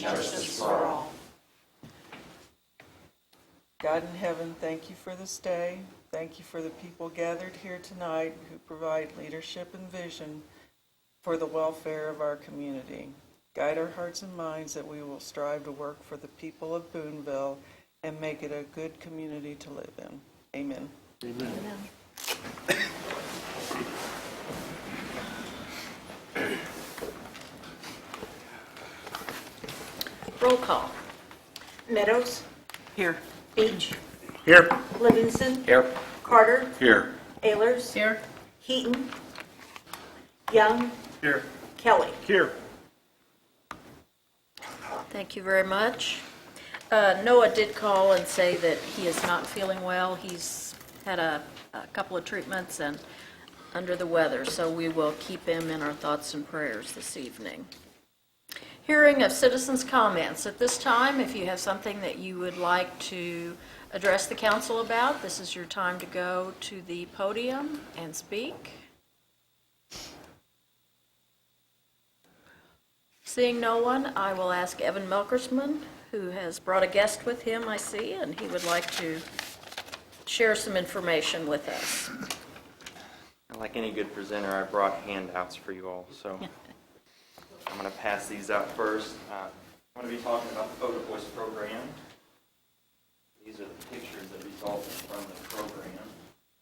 justice for all. God in heaven, thank you for this day. Thank you for the people gathered here tonight who provide leadership and vision for the welfare of our community. Guide our hearts and minds that we will strive to work for the people of Boonville and make it a good community to live in. Amen. Amen. Roll call. Meadows, Here. Beach, Here. Livingston, Here. Carter, Here. Ehlers, Here. Heaton, Young, Here. Kelly. Here. Thank you very much. Noah did call and say that he is not feeling well. He's had a couple of treatments and under the weather, so we will keep him in our thoughts and prayers this evening. Hearing of citizens' comments. At this time, if you have something that you would like to address the council about, this is your time to go to the podium and speak. Seeing no one, I will ask Evan Melkersman, who has brought a guest with him, I see, and he would like to share some information with us. Like any good presenter, I brought handouts for you all, so I'm going to pass these out first. I'm going to be talking about the Photo Voice program. These are the pictures that resulted from the program.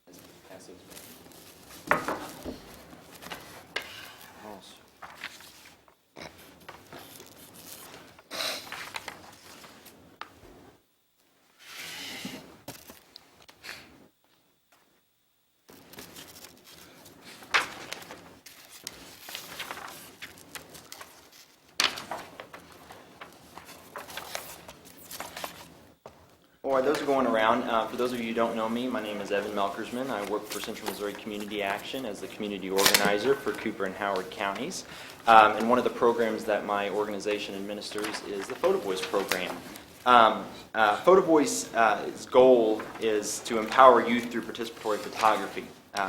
Let's pass those back. Also, Or those are going around. For those of you who don't know me, my name is Evan Melkersman. I work for Central Missouri Community Action as the community organizer for Cooper and Howard counties. And one of the programs that my organization administers is the Photo Voice program. Photo Voice's goal is to empower youth through participatory photography.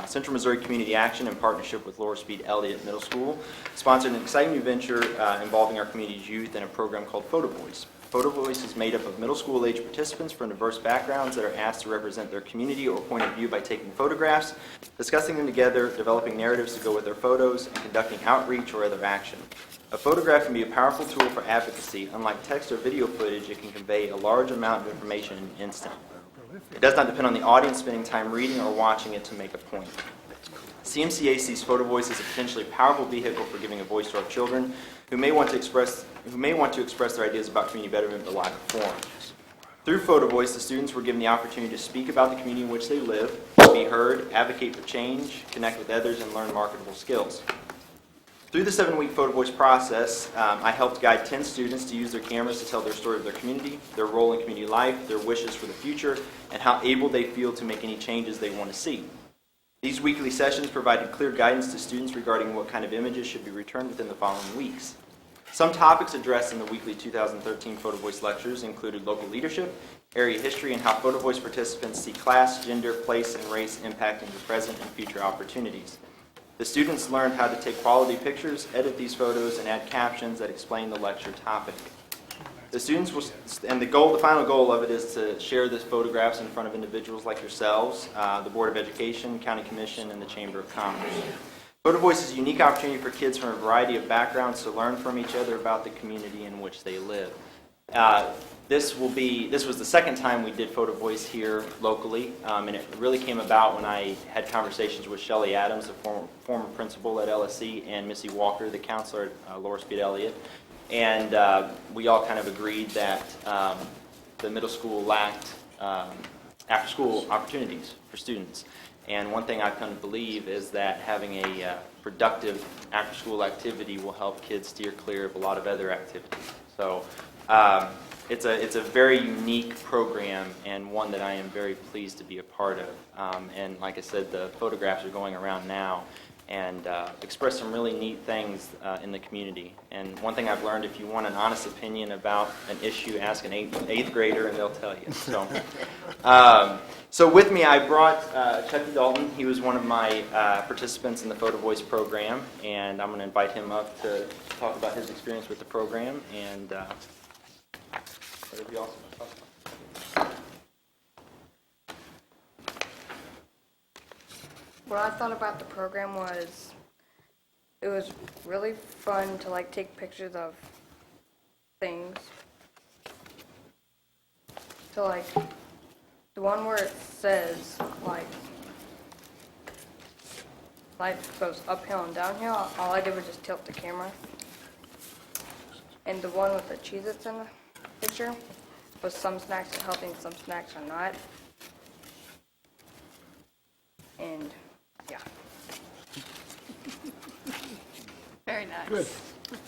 Central Missouri Community Action, in partnership with Laura Speed Elliott Middle School, sponsored an exciting new venture involving our community's youth in a program called Photo Voice. Photo Voice is made up of middle school age participants from diverse backgrounds that are asked to represent their community or point of view by taking photographs, discussing them together, developing narratives to go with their photos, and conducting outreach or other action. A photograph can be a powerful tool for advocacy. Unlike text or video footage, it can convey a large amount of information in an instant. It does not depend on the audience spending time reading or watching it to make a point. CMCA sees Photo Voice as a potentially powerful vehicle for giving a voice to our children who may want to express their ideas about community betterment but lack a forum. Through Photo Voice, the students were given the opportunity to speak about the community in which they live, be heard, advocate for change, connect with others, and learn marketable skills. Through the 7-week Photo Voice process, I helped guide 10 students to use their cameras to tell their story of their community, their role in community life, their wishes for the future, and how able they feel to make any changes they want to see. These weekly sessions provided clear guidance to students regarding what kind of images should be returned within the following weeks. Some topics addressed in the weekly 2013 Photo Voice lectures included local leadership, area history, and how Photo Voice participants see class, gender, place, and race impacting the present and future opportunities. The students learned how to take quality pictures, edit these photos, and add captions that explain the lecture topic. The students will, and the final goal of it is to share the photographs in front of individuals like yourselves, the Board of Education, County Commission, and the Chamber of Commerce. Photo Voice is a unique opportunity for kids from a variety of backgrounds to learn from each other about the community in which they live. This was the second time we did Photo Voice here locally, and it really came about when I had conversations with Shelley Adams, the former principal at LSC, and Missy Walker, the counselor at Laura Speed Elliott. And we all kind of agreed that the middle school lacked after-school opportunities for students. And one thing I've come to believe is that having a productive after-school activity will help kids steer clear of a lot of other activities. So it's a very unique program and one that I am very pleased to be a part of. And like I said, the photographs are going around now. and express some really neat things in the community. And one thing I've learned, if you want an honest opinion about an issue, ask an eighth grader and they'll tell you. So with me, I brought Chucky Dalton. He was one of my participants in the Photo Voice program, and I'm going to invite him up to talk about his experience with the program and whatever you also want to talk about. What I thought about the program was it was really fun to like take pictures of things. So like the one where it says like life goes uphill and downhill, all I did was just tilt the camera. And the one with the Cheez-Its in the picture was some snacks are healthy and some snacks are not. And yeah. Very nice. Good,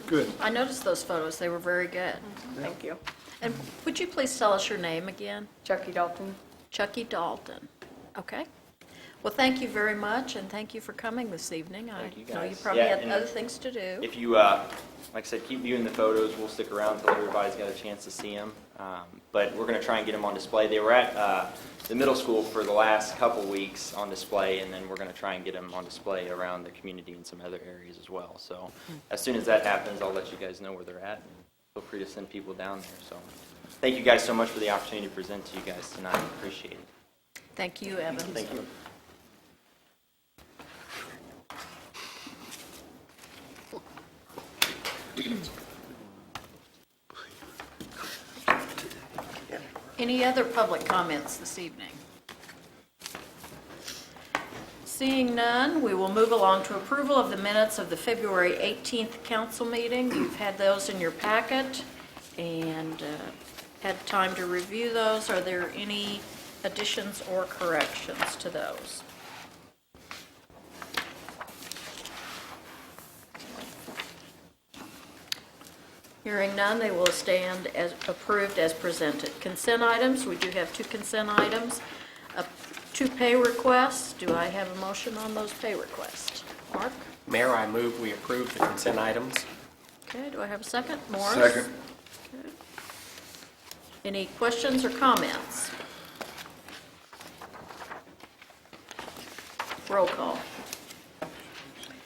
good. I noticed those photos. They were very good. Thank you. And would you please tell us your name again? Chucky Dalton. Chucky Dalton. Okay. Well, thank you very much, and thank you for coming this evening. Thank you, I know you guys. probably Yeah, had and other things to do. If you, like I said, keep viewing the photos, we'll stick around until everybody's got a chance to see them. But we're going to try and get them on display. They were at the middle school for the last couple weeks on display, and then we're going to try and get them on display around the community and some other areas as well. So as soon as that happens, I'll let you guys know where they're at, and feel free to send people down there. So thank you guys so much for the opportunity to present to you guys tonight. Appreciate it. Thank you, Evan. Thank you. Any other public comments this evening? Seeing none, we will move along to approval of the minutes of the February 18th council meeting. You've had those in your packet and had time to review those. Are there any additions or corrections to those? Hearing none, they will stand as approved as presented. Consent items, we do have two consent items. Two pay requests. Do I have a motion on those pay requests? Mark? Mayor, I move we approve the consent items. Okay, do I have a second? Morris? Second. Okay. Any questions or comments? Roll call.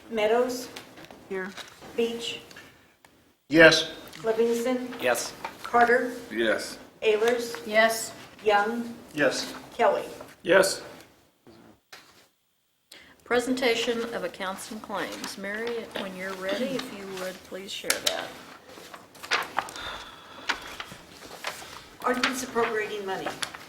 Meadows, Here. Beach, Yes. Livingston, Yes. Carter, Yes. Ayers, Yes. Young, Yes. Kelly. Yes. Presentation of accounts and claims. Mary, when you're ready, if you would, please share that. Ordinance appropriating money.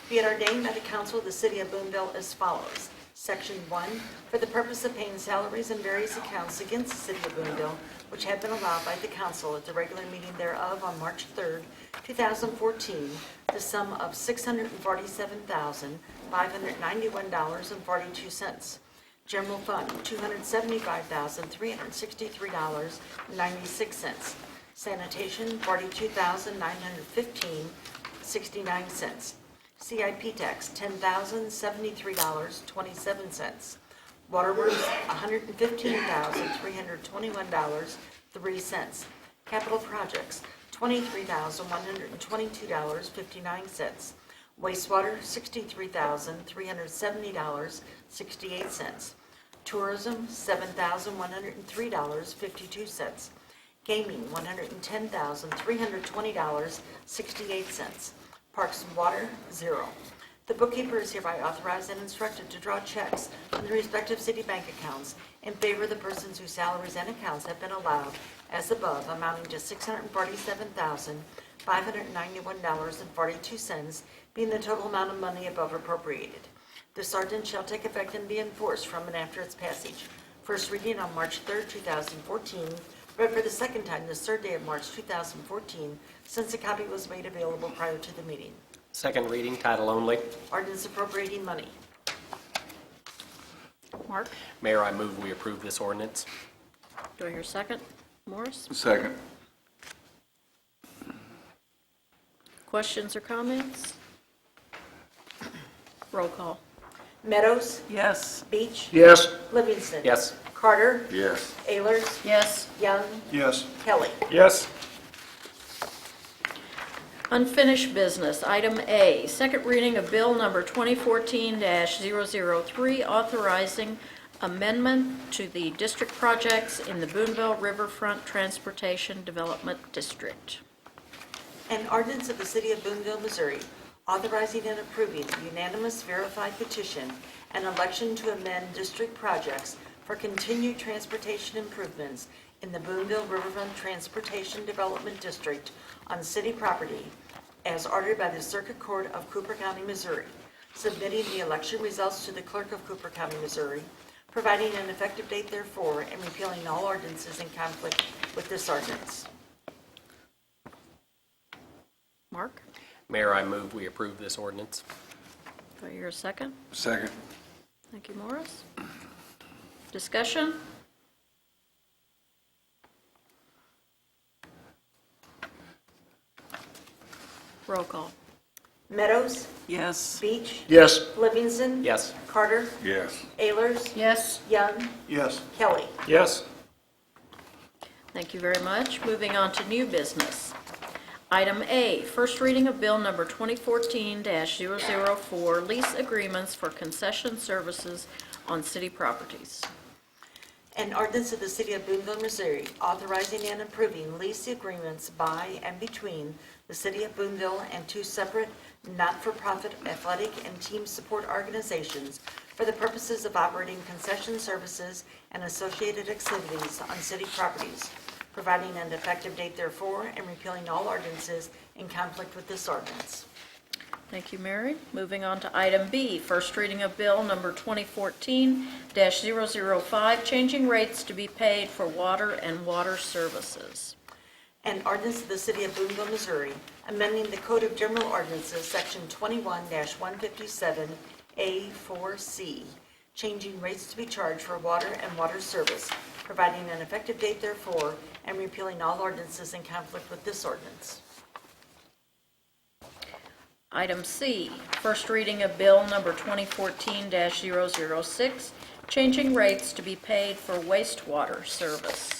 Be it ordained by the council of the city of Boonville as follows. Section 1, for the purpose of paying salaries and various accounts against the city of Boonville, which have been allowed by the council at the regular meeting thereof on March 3rd, 2014, the sum of $647,591.42. General fund, $275,363.96. Sanitation, $42,915.69. CIP tax, $10,073.27. Waterworks, $115,321.03. Capital projects, $23,122.59. Wastewater, $63,370.68. Tourism, $7,103.52. Gaming, $110,320.68. Parks and Water, 0. The bookkeeper is hereby authorized and instructed to draw checks from the respective city bank accounts in favor of the persons whose salaries and accounts have been allowed as above, amounting to $647,591.42, being the total amount of money above appropriated. This ordinance shall take effect and be enforced from and after its passage. First reading on March 3rd, 2014, read for the second time this third day of March 2014, since a copy was made available prior to the meeting. Second reading, title only. Ordinance appropriating money. Mark, Mayor, I move we approve this ordinance. do I hear a second? Morris? Second. Questions or comments? Roll call. Meadows, Yes. Beach, Yes. Livingston. Yes. Carter, Yes. Ayers, Yes. Young, Yes. Kelly. Yes. Unfinished business, item A, second reading of bill number 2014-003, authorizing amendment to the district projects in the Boonville Riverfront Transportation Development District. An ordinance of the City of Boonville, Missouri, authorizing and approving a unanimous verified petition and election to amend district projects for continued transportation improvements in the Boonville Riverfront Transportation Development District on city property as ordered by the Circuit Court of Cooper County, Missouri, submitting the election results to the Clerk of Cooper County, Missouri, providing an effective date therefore, and repealing all ordinances in conflict with this ordinance. Mark, Mayor, I move we approve this ordinance. do I hear a second? Second. Thank you, Morris. Discussion? Roll call. Meadows, Yes. Beach, Yes. Livingston. Yes. Carter, Yes. Ayers, Yes. Young, Yes. Kelly. Yes. Thank you very much. Moving on to new business. Item A, first reading of bill number 2014-004, lease agreements for concession services on city properties. An ordinance of the City of Boonville, Missouri, authorizing and approving lease agreements by and between the City of Boonville and two separate not-for-profit athletic and team support organizations for the purposes of operating concession services and associated activities on city properties, providing an effective date therefore, and repealing all ordinances in conflict with this ordinance. Thank you, Mary. Moving on to item B, first reading of bill number 2014-005, changing rates to be paid for water and water services. An ordinance of the City of Boonville, Missouri, amending the Code of General Ordinances, Section 21-157A4C, changing rates to be charged for water and water service, providing an effective date therefore, and repealing all ordinances in conflict with this ordinance. Item C, first reading of bill number 2014-006, changing rates to be paid for wastewater service.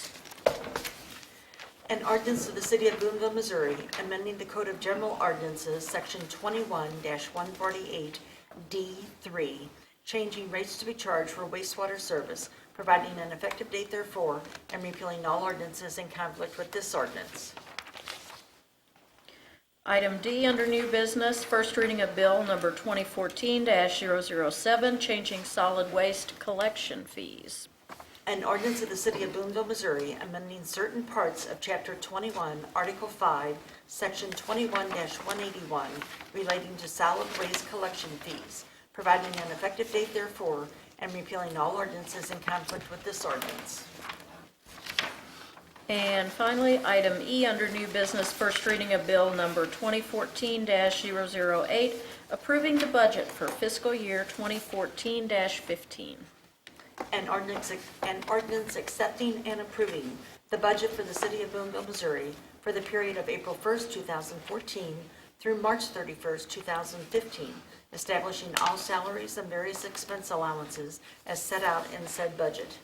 An ordinance of the City of Boonville, Missouri, amending the Code of General Ordinances, Section 21-148D3, changing rates to be charged for wastewater service, providing an effective date therefore, and repealing all ordinances in conflict with this ordinance. Item D, under new business, first reading of bill number 2014-007, changing solid waste collection fees. An ordinance of the City of Boonville, Missouri, amending certain parts of Chapter 21, Article 5, Section 21-181, relating to solid waste collection fees, providing an effective date therefore, and repealing all ordinances in conflict with this ordinance. And finally, item E, under new business, first reading of bill number 2014-008, approving the budget for fiscal year 2014-15. An ordinance accepting and approving the budget for the City of Boonville, Missouri for the period of April 1st, 2014 through March 31st, 2015, establishing all salaries and various expense allowances as set out in said budget.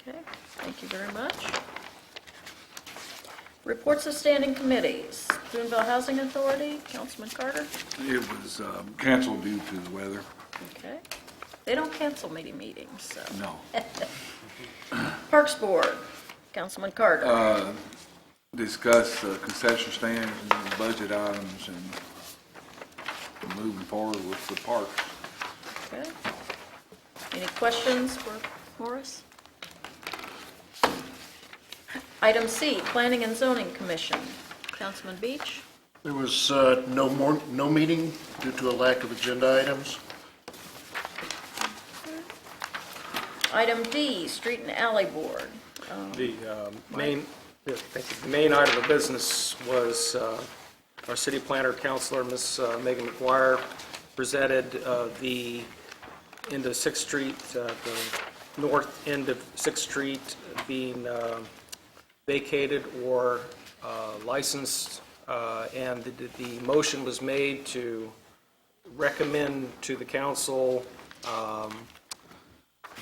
Okay, thank you very much. Reports of standing committees. Boonville Housing Authority, Councilman Carter. It was canceled due to the weather. Okay. They don't cancel meetings, so. No. Parks Board, Councilman Carter. Discuss concession stands and budget items and moving forward with the parks. Okay. Any questions for Morris? Item C, Planning and Zoning Commission. Councilman Beach. There was no meeting due to a lack of agenda items. Item D, Street and Alley Board. The main item of business was our city planner counselor, Ms. Megan McGuire, presented the end of 6th Street, the north end of 6th Street being vacated or licensed, and the motion was made to recommend to the council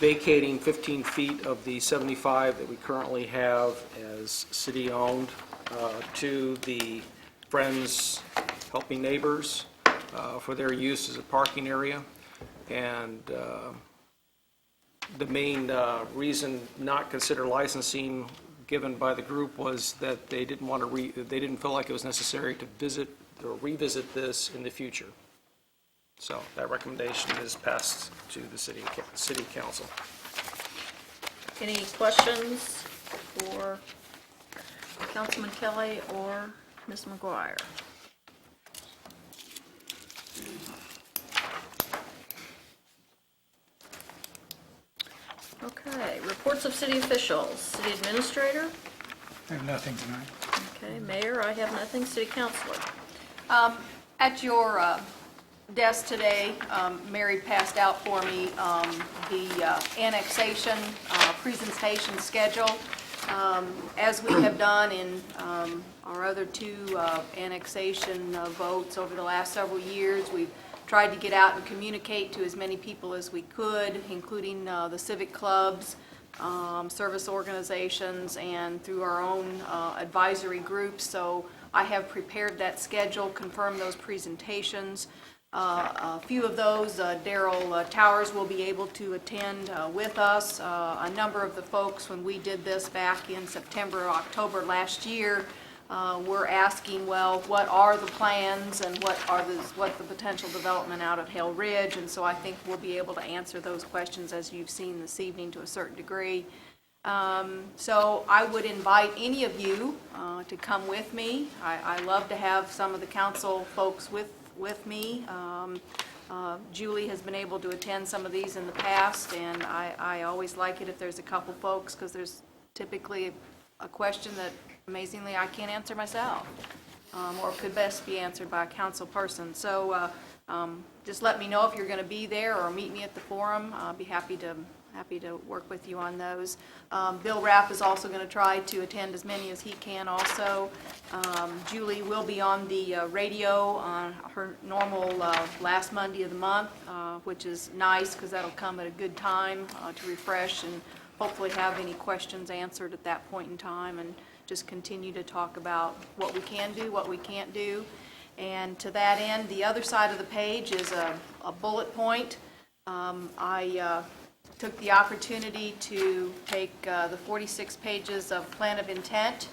vacating 15 feet of the 75 that we currently have as city-owned to the Friends Helping Neighbors for their use as a parking area. And the main reason not consider licensing given by the group was that they didn't want to they didn't feel like it was necessary to visit or revisit this in the future. So that recommendation is passed to the city council. Any questions for Councilman Kelly or Ms. McGuire? Okay, reports of city officials. City administrator? I have nothing tonight. Okay, mayor, I have nothing. City councilor? At your desk today, Mary passed out for me the annexation presentation schedule. As we have done in our other two annexation votes over the last several years, we've tried to get out and communicate to as many people as we could, including the civic clubs, service organizations, and through our own advisory groups. So I have prepared that schedule, confirmed those presentations. A few of those, Daryl Towers will be able to attend with us. A number of the folks, when we did this back in September or October last year, were asking, well, what are the plans and what the potential development out at Hale Ridge? And so I think we'll be able to answer those questions as you've seen this evening to a certain degree. So I would invite any of you to come with me. I love to have some of the council folks with me. Julie has been able to attend some of these in the past, and I always like it if there's a couple folks, because there's typically a question that amazingly I can't answer myself, or could best be answered by a council person. So just let me know if you're going to be there, or meet me at the forum. I'll be happy to work with you on those. Bill Rapp is also going to try to attend as many as he can also. Julie will be on the radio on her normal last Monday of the month, which is nice because that'll come at a good time to refresh and hopefully have any questions answered at that point in time, and just continue to talk about what we can do, what we can't do. And to that end, the other side of the page is a bullet point. I took the opportunity to take the 46 pages of plan of intent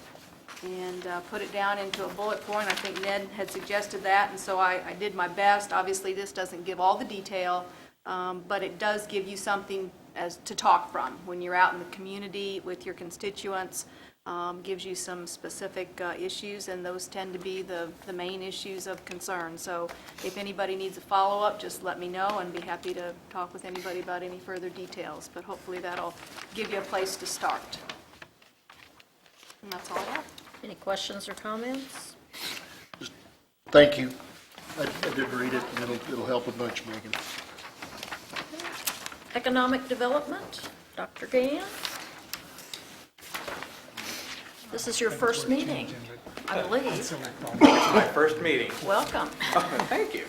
and put it down into a bullet point. I think Ned had suggested that, and so I did my best. Obviously, this doesn't give all the detail, but it does give you something to talk from when you're out in the community with your constituents. Gives you some specific issues, and those tend to be the main issues of concern. So if anybody needs a follow-up, just let me know, and be happy to talk with anybody about any further details. But hopefully that'll give you a place to start. And that's all I have. Any questions or comments? Thank you. I did read it, and it'll help a bunch, Megan. Economic development, Dr. Gann. This is your first meeting, I believe. It's my first meeting. Welcome. Thank you.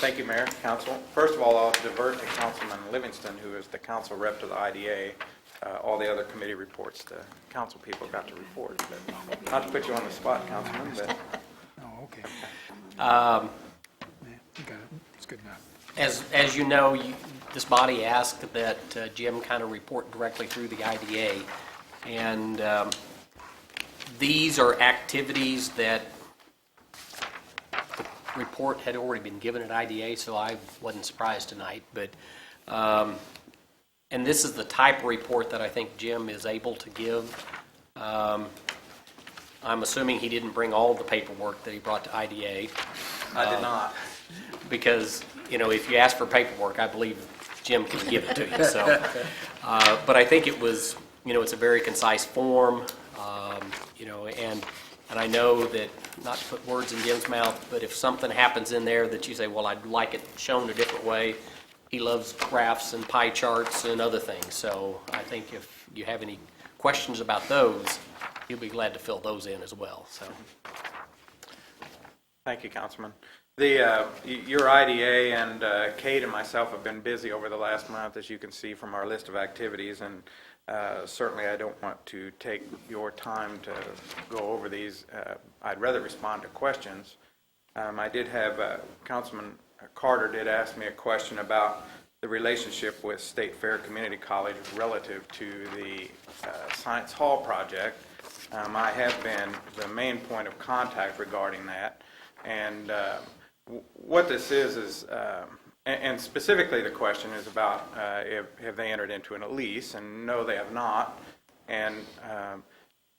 Thank you, Mayor, Council. First of all, I'll divert to Councilman Livingston, who is the council rep to the IDA. All the other committee reports, the council people got to report. But not to put you on the spot, Councilman, but Oh, okay. Um, Yeah, you got it. It's good enough. As you know, this body asked that Jim kind of report directly through the IDA. And these are activities that the report had already been given at IDA, so I wasn't surprised tonight. But and this is the type of report that I think Jim is able to give. I'm assuming he didn't bring all the paperwork that he brought to IDA. I did not. Because, you know, if you ask for paperwork, I believe Jim can give it to you. So, but I think it was, you know, it's a very concise form, you know, and I know that, not to put words in Jim's mouth, but if something happens in there that you say, well, I'd like it shown a different way, he loves graphs and pie charts and other things. So I think if you have any questions about those, he'll be glad to fill those in as well. So. Thank you, Councilman. Your IDA and Kate and myself have been busy over the last month, as you can see from our list of activities, and certainly I don't want to take your time to go over these. I'd rather respond to questions. I did have, Councilman Carter did ask me a question about the relationship with State Fair Community College relative to the Science Hall project. I have been the main point of contact regarding that, and what this is, and specifically the question is about have they entered into a lease, and no, they have not. And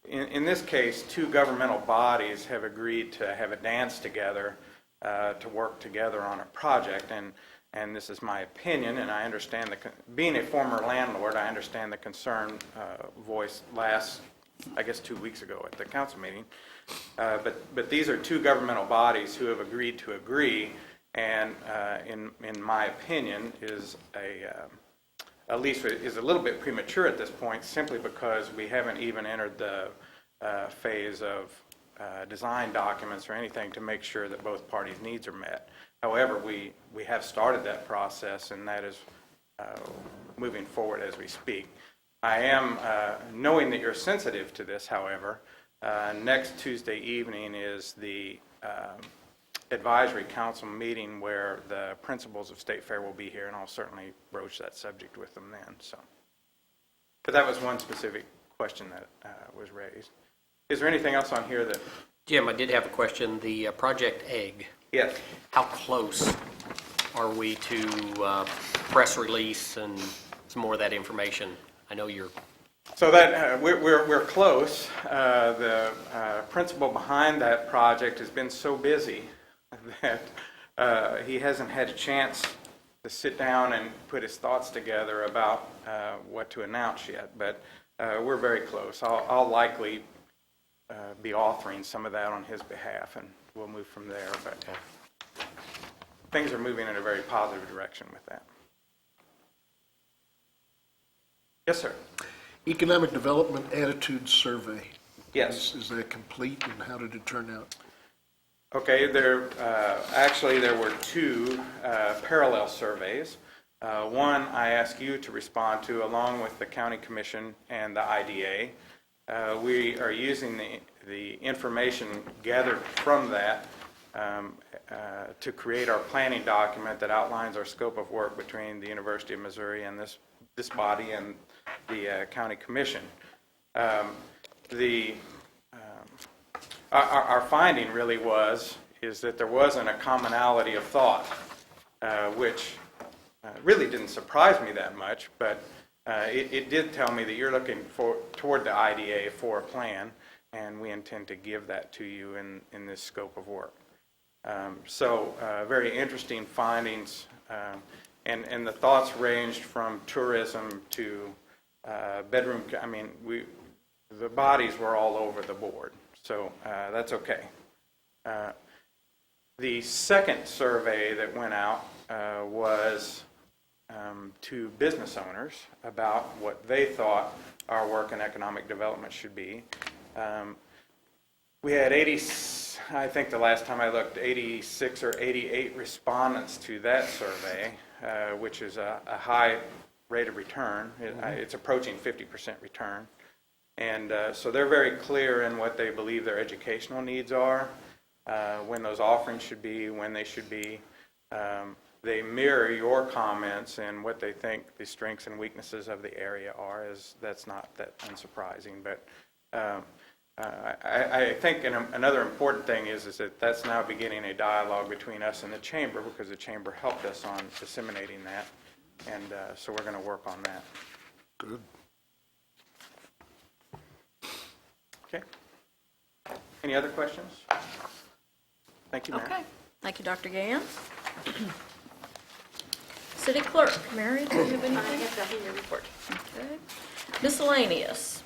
in this case, two governmental bodies have agreed to have a dance together to work together on a project, and this is my opinion, and I understand being a former landlord, I understand the concern voiced last, I guess, 2 weeks ago at the council meeting. But these are two governmental bodies who have agreed to agree, and in my opinion, is a lease is a little bit premature at this point, simply because we haven't even entered the phase of design documents or anything to make sure that both parties' needs are met. However, we have started that process, and that is moving forward as we speak. I am, knowing that you're sensitive to this, however, next Tuesday evening is the advisory council meeting where the principals of State Fair will be here, and I'll certainly broach that subject with them then. So, but that was one specific question that was raised. Is there anything else on here that? Jim, I did have a question. The Project Egg. Yes. How close are we to press release and some more of that information? I know you're. So that we're close. The principal behind that project has been so busy that he hasn't had a chance to sit down and put his thoughts together about what to announce yet. But we're very close. I'll likely be authoring some of that on his behalf, and we'll move from there. But things are moving in a very positive direction with that. Yes, sir. Economic Development Attitude Survey. Yes. Is that complete, and how did it turn out? Okay, actually there were two parallel surveys. One I asked you to respond to along with the County Commission and the IDA. We are using the information gathered from that to create our planning document that outlines our scope of work between the University of Missouri and this body and the County Commission. Our finding really is that there wasn't a commonality of thought, which really didn't surprise me that much, but it did tell me that you're looking toward the IDA for a plan, and we intend to give that to you in this scope of work. So very interesting findings, and the thoughts ranged from tourism to bedroom. I mean, the bodies were all over the board, so that's okay. The second survey that went out was to business owners about what they thought our work in economic development should be. We had I think the last time I looked, 86 or 88 respondents to that survey, which is a high rate of return. It's approaching 50% return. And so they're very clear in what they believe their educational needs are, when those offerings should be, when they should be. They mirror your comments and what they think the strengths and weaknesses of the area are. That's not that unsurprising. But I think another important thing is that that's now beginning a dialogue between us and the Chamber, because the Chamber helped us on disseminating that. And so we're going to work on that. Good. Okay. Any other questions? Thank you, Mayor. Okay. Thank you, Dr. Gann. City Clerk, Mary, do you have I anything? have nothing to report. Okay. Miscellaneous.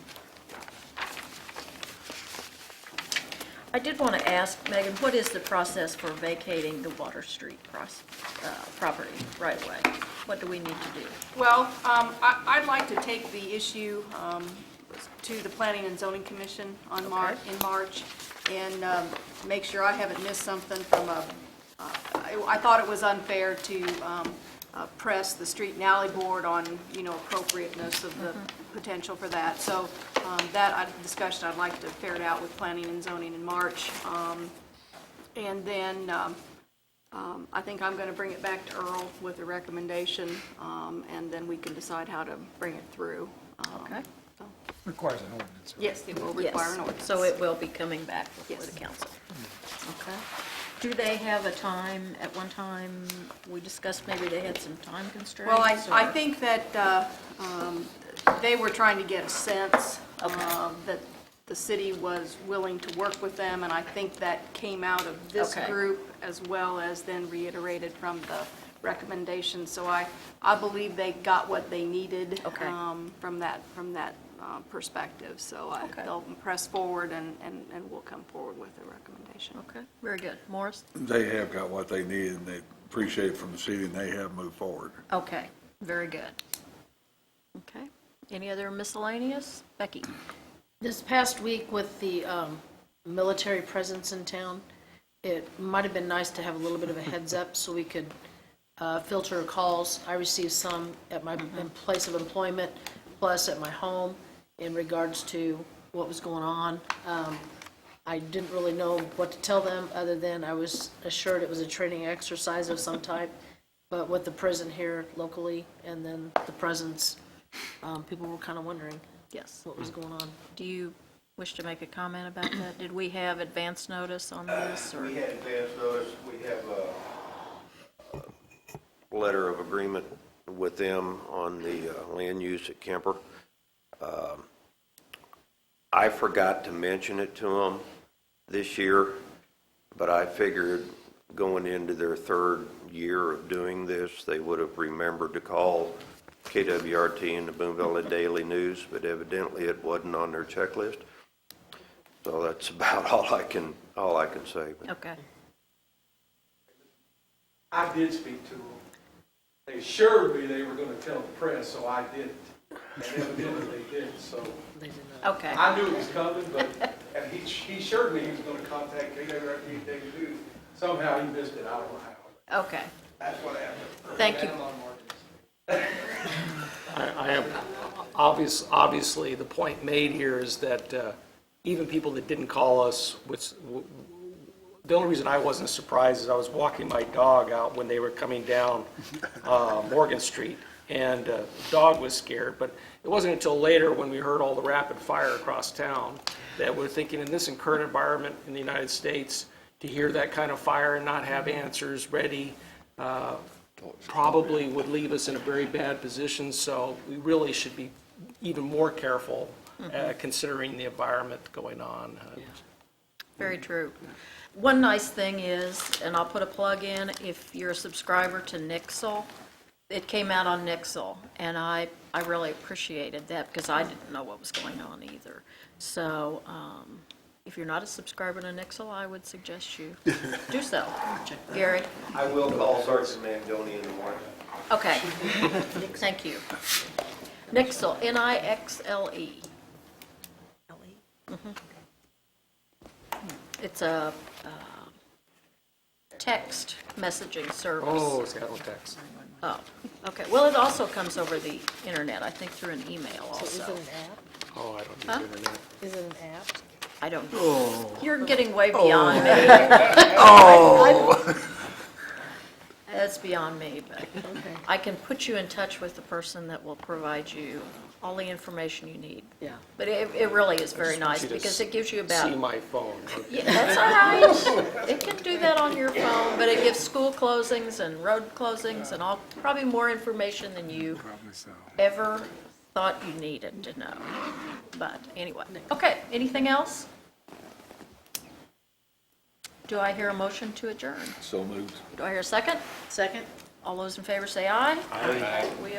I did want to ask, Megan, what is the process for vacating the Water Street property right away? What do we need to do? Well, I'd like to take the issue to the Planning and Zoning Commission on in March, and make sure I haven't missed something from a I thought it was unfair to press the street and alley board on, appropriateness of the potential for that. So that discussion, I'd like to ferret out with planning and zoning in March. And then I think I'm going to bring it back to Earl with a recommendation, and then we can decide how to bring it through. Okay. So, Requires an ordinance. yes, it will require an Yes, ordinance. so it will be coming back before Yes. the council. Okay. Do they have a time, at one time, we discussed maybe they had some time constraints? Well, I or- think that they were trying to get a sense that the city was willing to work with them, and I think that came out of this Okay. group as well as then reiterated from the recommendations. So I believe they got what they needed Okay. from that perspective. So Okay. they'll press forward and we'll come forward with a recommendation. Okay, very good. Morris? They have got what they need, and they appreciate it from the city, and they have moved forward. Okay, very good. Okay, any other miscellaneous? Becky? This past week with the military presence in town, it might have been nice to have a little bit of a heads up so we could filter calls. I received some at my place of employment, plus at my home, in regards to what was going on. I didn't really know what to tell them, other than I was assured it was a training exercise of some type. But with the prison here locally and then the presence, people were kind of wondering Yes. what was going on. Do you wish to make a comment about that? Did we have advance notice on this, or? We had advance notice, we have a letter of agreement with them on the land use at Kemper. I forgot to mention it to them this year, but I figured going into their third year of doing this, they would have remembered to call KWRT and the Boonville Daily News, but evidently it wasn't on their checklist. So that's about all I can say. Okay. I did speak to them. They assured me they were going to tell the press, so I didn't. And evidently they did, so Okay. I knew it was coming, but and he assured me he was going to contact KWRT and Daily News. Somehow he missed it, I don't know how. Okay, That's what happened. thank you. I have, obviously, the point made here is that even people that didn't call us, the only reason I wasn't surprised is I was walking my dog out when they were coming down Morgan Street, and the dog was scared, but it wasn't until later when we heard all the rapid fire across town that we're thinking, in this current environment in the United States, to hear that kind of fire and not have answers ready probably would leave us in a very bad position, so we really should be even more careful considering the environment going on. Very true. One nice thing is, and I'll put a plug in, if you're a subscriber to Nixle, it came out on Nixle, and I really appreciated that because I didn't know what was going on either. So if you're not a subscriber to Nixle, I would suggest you do so. Gary? I will call Sergeant Mangoni in the morning. Okay. Thank you. Nixle, Nixle. It's a text messaging service. Oh, it's got no text. Oh, okay. Well, it also comes over the internet, I think through an email So is it also. an app? Oh, I don't Huh? use the internet. Is it an app? I don't know. You're getting way beyond me. That's beyond me, but I can put you in touch with the person that will provide you all the information you need. Yeah. But it really is very I just want nice you to because it gives you about... See my phone. Yeah, that's all right. It can do that on your phone, but it gives school closings and road closings and all, probably more information than you Probably so. ever thought you needed to know. But anyway, okay, anything else? Do I hear a motion to adjourn? So moved. Do I hear a second? Second? All those in favor say aye. Aye. We